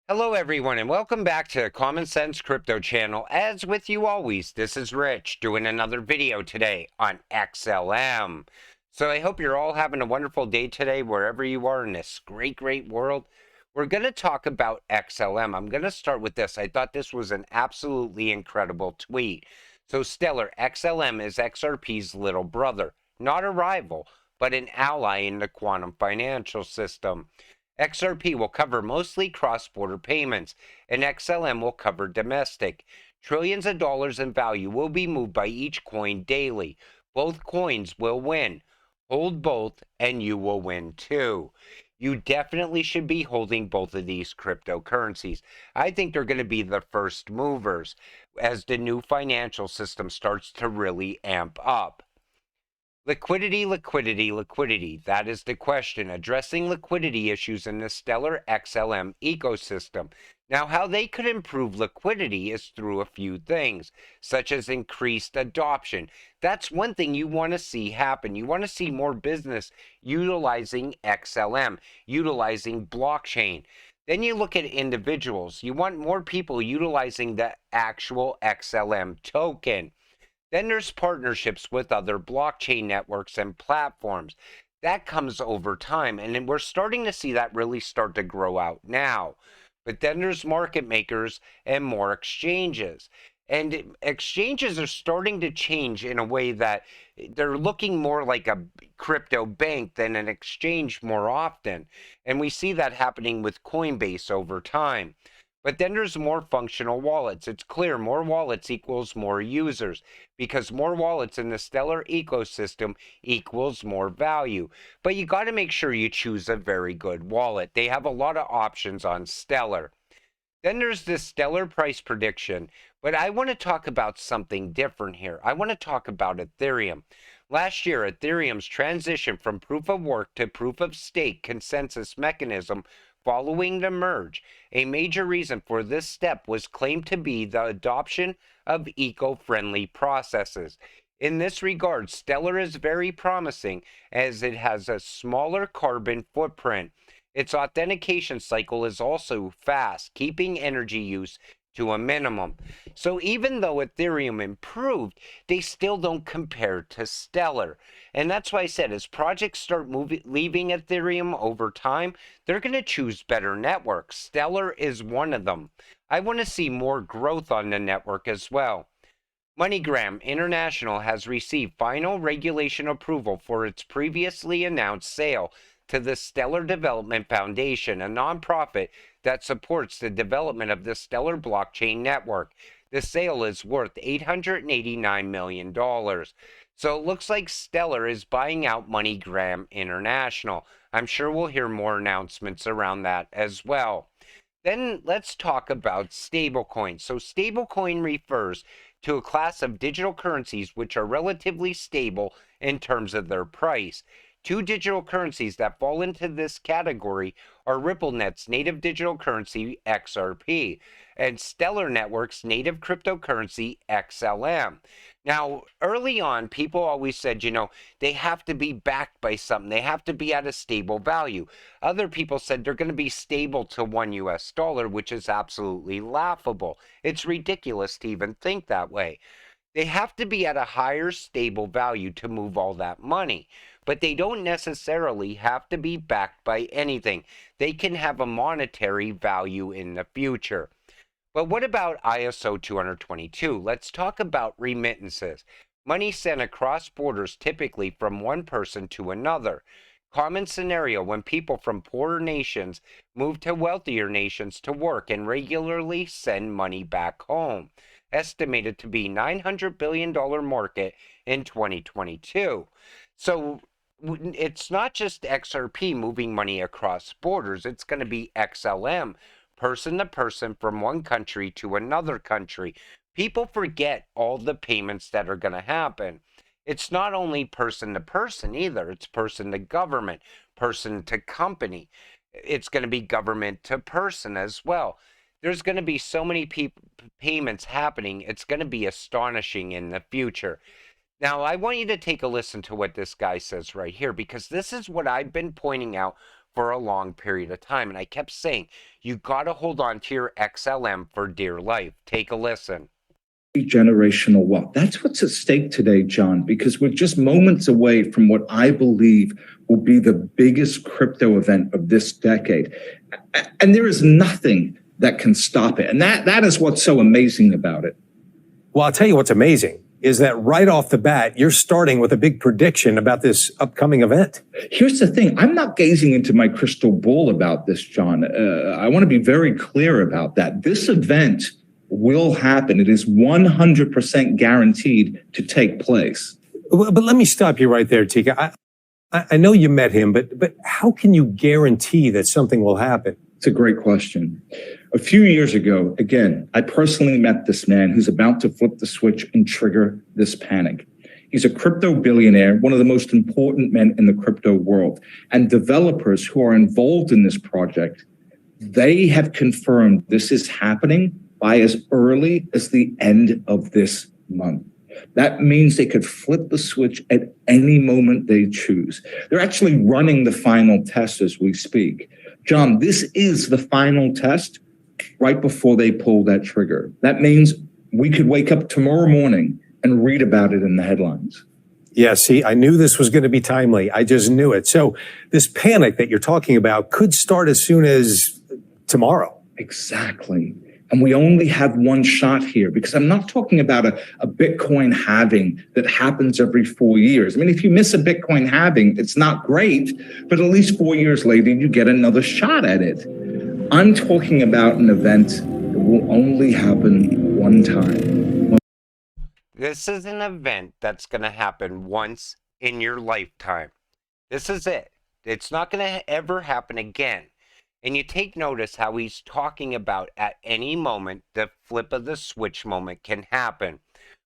Hello, everyone, and welcome back to Common Sense Crypto Channel. As with you always, this is Rich doing another video today on XLM. So I hope you're all having a wonderful day today, wherever you are in this great world. We're going to talk about XLM. I'm going to start with this. I thought this was an absolutely incredible tweet. So Stellar XLM is XRP's little brother, not a rival, but an ally in the quantum financial system. XRP will cover mostly cross-border payments, and XLM will cover domestic. Trillions of dollars in value will be moved by each coin daily. Both coins will win. Hold both, and you will win too. You definitely should be holding both of these cryptocurrencies. I think they're going to be the first movers as the new financial system starts to really amp up. Liquidity. That is the question. Addressing liquidity issues in the Stellar XLM ecosystem. Now, how they could improve liquidity is through a few things, such as increased adoption. That's one thing you want to see happen. You want to see more business utilizing XLM, utilizing blockchain. Then you look at individuals. You want more people utilizing the actual XLM token. Then there's partnerships with other blockchain networks and platforms. That comes over time, and we're starting to see that really start to grow out now. But then there's market makers and more exchanges. And exchanges are starting to change in a way that they're looking more like a crypto bank than an exchange more often. And we see that happening with Coinbase over time. But then there's more functional wallets. It's clear more wallets equals more users because more wallets in the Stellar ecosystem equals more value. But you got to make sure you choose a very good wallet. They have a lot of options on Stellar. Then there's this Stellar price prediction, but I want to talk about something different here. I want to talk about Ethereum. Last year, Ethereum's transition from proof of work to proof of stake consensus mechanism following the merge. A major reason for this step was claimed to be the adoption of eco-friendly processes. In this regard, Stellar is very promising as it has a smaller carbon footprint. Its authentication cycle is also fast, keeping energy use to a minimum. So even though Ethereum improved, they still don't compare to Stellar. And that's why I said as projects start leaving Ethereum over time, they're going to choose better networks. Stellar is one of them. I want to see more growth on the network as well. MoneyGram International has received final regulation approval for its previously announced sale to the Stellar Development Foundation, a nonprofit that supports the development of the Stellar blockchain network. The sale is worth $889 million. So it looks like Stellar is buying out MoneyGram International. I'm sure we'll hear more announcements around that as well. Then let's talk about stablecoins. So stablecoin refers to a class of digital currencies which are relatively stable in terms of their price. Two digital currencies that fall into this category are RippleNet's native digital currency XRP and Stellar Network's native cryptocurrency XLM. Now, early on, people always said, they have to be backed by something. They have to be at a stable value. Other people said they're going to be stable to $1, which is absolutely laughable. It's ridiculous to even think that way. They have to be at a higher stable value to move all that money, but they don't necessarily have to be backed by anything. They can have a monetary value in the future. But what about ISO 222? Let's talk about remittances. Money sent across borders typically from one person to another. Common scenario when people from poorer nations move to wealthier nations to work and regularly send money back home. Estimated to be $900 billion market in 2022. So it's not just XRP moving money across borders. It's going to be XLM, person to person from one country to another country. People forget all the payments that are going to happen. It's not only person to person either. It's person to government, person to company. It's going to be government to person as well. There's going to be so many payments happening. It's going to be astonishing in the future. Now, I want you to take a listen to what this guy says right here, because this is what I've been pointing out for a long period of time. And I kept saying, you got to hold on to your XLM for dear life. Take a listen. Generational wealth. That's what's at stake today, John, because we're just moments away from what I believe will be the biggest crypto event of this decade. And there is nothing that can stop it. And that is what's so amazing about it. Well, I'll tell you what's amazing is that right off the bat, you're starting with a big prediction about this upcoming event. Here's the thing. I'm not gazing into my crystal ball about this, John. I want to be very clear about that. This event will happen. It is 100% guaranteed to take place. But let me stop you right there, Tika. I know you met him, but how can you guarantee that something will happen? It's a great question. A few years ago, again, I personally met this man who's about to flip the switch and trigger this panic. He's a crypto billionaire, one of the most important men in the crypto world. And developers who are involved in this project, they have confirmed this is happening by as early as the end of this month. That means they could flip the switch at any moment they choose. They're actually running the final test as we speak. John, this is the final test right before they pull that trigger. That means we could wake up tomorrow morning and read about it in the headlines. Yeah, see, I knew this was going to be timely. I just knew it. So this panic that you're talking about could start as soon as tomorrow. Exactly. And we only have one shot here, because I'm not talking about a Bitcoin halving that happens every 4 years. I mean, if you miss a Bitcoin halving, it's not great, but at least 4 years later, you get another shot at it. I'm talking about an event that will only happen one time. This is an event that's going to happen once in your lifetime. This is it. It's not going to ever happen again. And you take notice how he's talking about at any moment the flip of the switch moment can happen.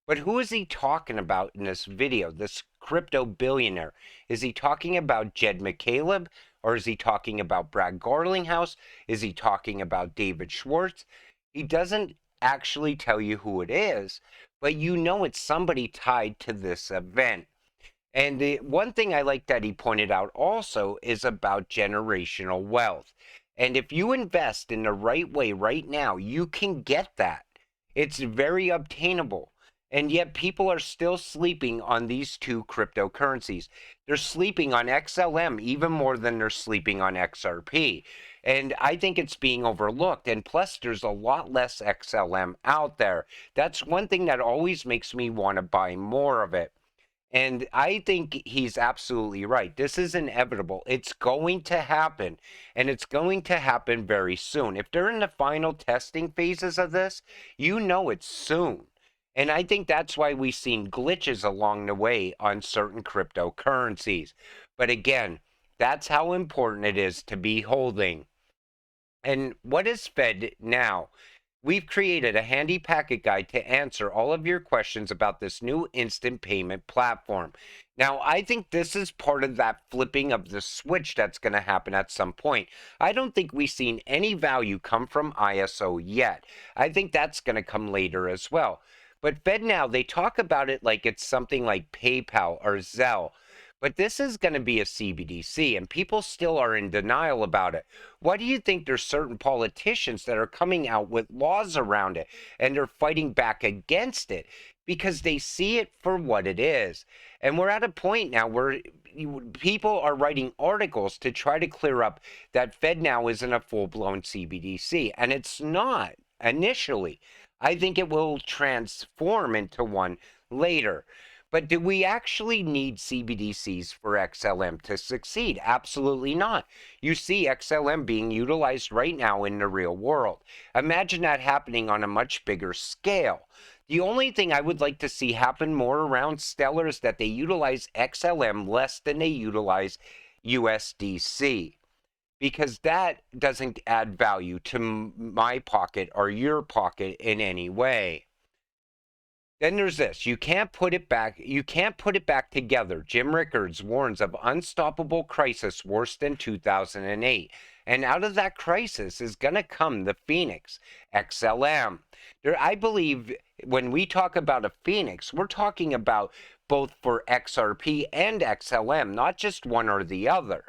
But who is he talking about in this video, this crypto billionaire? Is he talking about Jed McCaleb? Or is he talking about Brad Garlinghouse? Is he talking about David Schwartz? He doesn't actually tell you who it is, but you know it's somebody tied to this event. And the one thing I like that he pointed out also is about generational wealth. And if you invest in the right way right now, you can get that. It's very obtainable. And yet people are still sleeping on these two cryptocurrencies. They're sleeping on XLM even more than they're sleeping on XRP. And I think it's being overlooked. And plus, there's a lot less XLM out there. That's one thing that always makes me want to buy more of it. And I think he's absolutely right. This is inevitable. It's going to happen, and it's going to happen very soon. If they're in the final testing phases of this, you know it's soon. And I think that's why we've seen glitches along the way on certain cryptocurrencies. But again, that's how important it is to be holding. And what is Fednow? We've created a handy packet guide to answer all of your questions about this new instant payment platform. Now, I think this is part of that flipping of the switch that's going to happen at some point. I don't think we've seen any value come from ISO yet. I think that's going to come later as well. But Fednow, they talk about it like it's something like PayPal or Zelle. But this is going to be a CBDC, and people still are in denial about it. Why do you think there's certain politicians that are coming out with laws around it, and they're fighting back against it? Because they see it for what it is. And we're at a point now where people are writing articles to try to clear up that Fednow isn't a full-blown CBDC, and it's not initially. I think it will transform into one later. But do we actually need CBDCs for XLM to succeed? Absolutely not. You see XLM being utilized right now in the real world. Imagine that happening on a much bigger scale. The only thing I would like to see happen more around Stellar is that they utilize XLM less than they utilize USDC. Because that doesn't add value to my pocket or your pocket in any way. Then there's this. You can't put it back together. Jim Rickards warns of unstoppable crisis worse than 2008. And out of that crisis is going to come the Phoenix XLM. I believe when we talk about a Phoenix, we're talking about both for XRP and XLM, not just one or the other.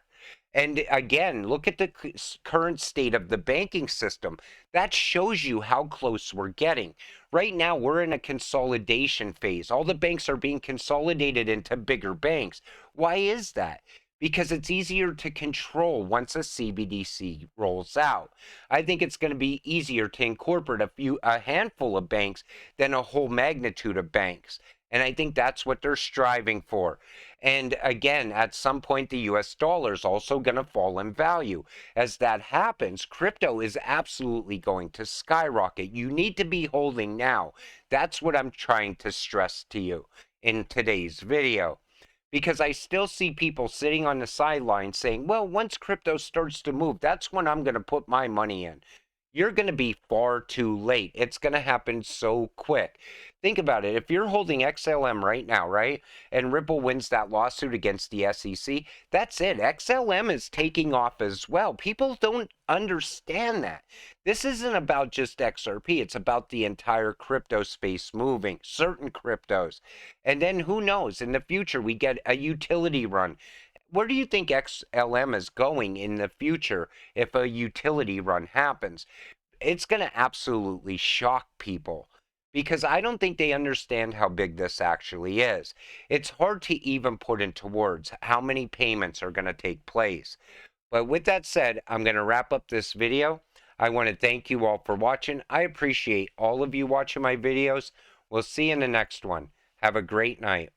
And again, look at the current state of the banking system. That shows you how close we're getting. Right now, we're in a consolidation phase. All the banks are being consolidated into bigger banks. Why is that? Because it's easier to control once a CBDC rolls out. I think it's going to be easier to incorporate a handful of banks than a whole magnitude of banks. And I think that's what they're striving for. And again, at some point, the US dollar is also going to fall in value. As that happens, crypto is absolutely going to skyrocket. You need to be holding now. That's what I'm trying to stress to you in today's video. Because I still see people sitting on the sidelines saying, well, once crypto starts to move, that's when I'm going to put my money in. You're going to be far too late. It's going to happen so quick. Think about it. If you're holding XLM right now, right, and Ripple wins that lawsuit against the SEC, that's it. XLM is taking off as well. People don't understand that. This isn't about just XRP. It's about the entire crypto space moving, certain cryptos. And then who knows, in the future, we get a utility run. Where do you think XLM is going in the future if a utility run happens? It's going to absolutely shock people because I don't think they understand how big this actually is. It's hard to even put into words how many payments are going to take place. But with that said, I'm going to wrap up this video. I want to thank you all for watching. I appreciate all of you watching my videos. We'll see you in the next one. Have a great night.